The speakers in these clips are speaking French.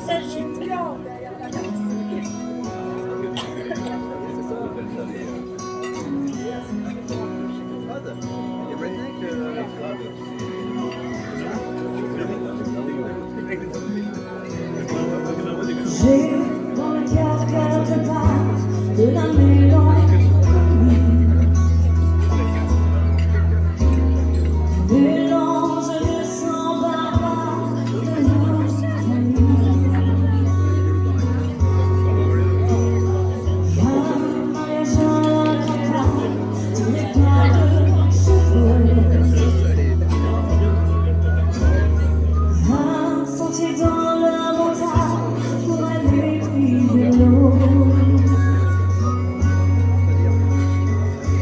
s'agite bien derrière la musique. J'ai dans le cœur quelque part de la mélancolie, mélange de sang barbare de nos amis. Un mariage à la campagne, tu n'es pas de cheveux. Un sentier dans la montagne pour aller puiser l'eau.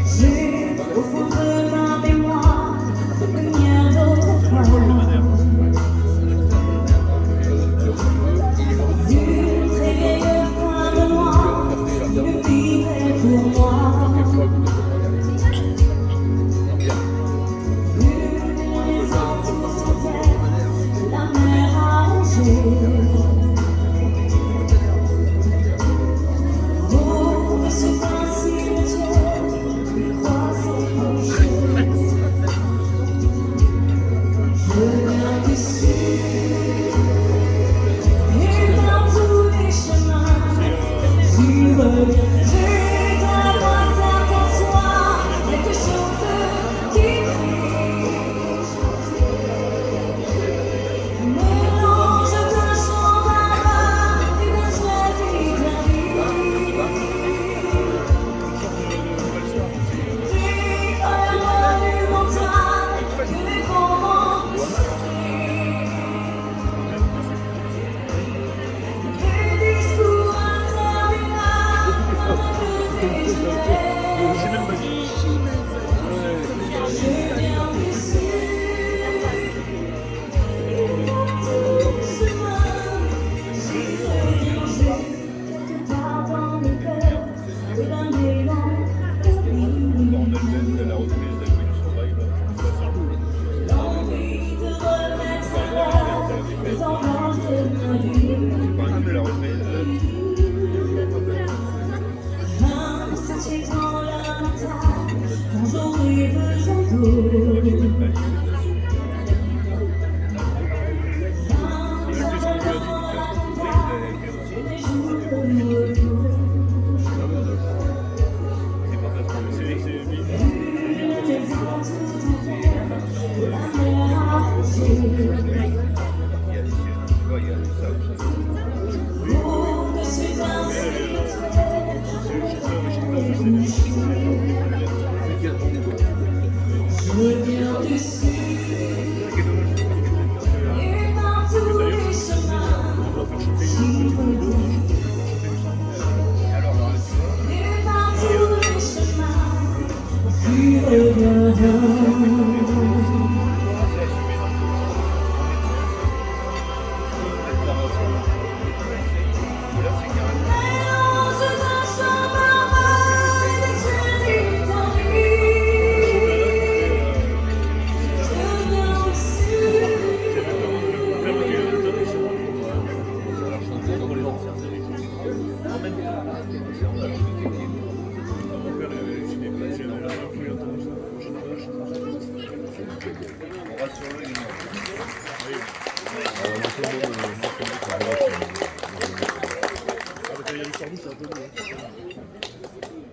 J'ai au fond de ma mémoire des lumières d'autrefois. Une très vieille femme noire qui vivait pour moi. Une maison toute en terre que la mer a rongée. Oh, c'est un cimetière, une croix sans clocher. Je viens du sud, et dans tous les chemins, j'y reviens. J'ai dans la voix certains soirs quelque chose qui crie. Mélange d'un chant barbare et d'un souhait d'Italie. Des colères monumentales que les vents soufflent. Des discours interminables comme des déjeuners. Je viens du sud, et dans tous les chemins, j'y reviens. J'ai quelque part dans le cœur de la mélancolie, l'envie de remettre à l'heure les horloges de ma vie. Un sentier dans la montagne quand j'aurai besoin d'eau. Un jardin dans la campagne et des jours rouges. Une maison toute en terre que la mer a rongée. Au-dessus d'un cimetière, je viens du sud, et dans tous les chemins, j'y reviens. Et dans tous les chemins, j'y reviens. Mélange d'un chant barbare et des souhaits d'Italie. Je viens du sud. Avec Yannick Sardou, c'est un peu mieux.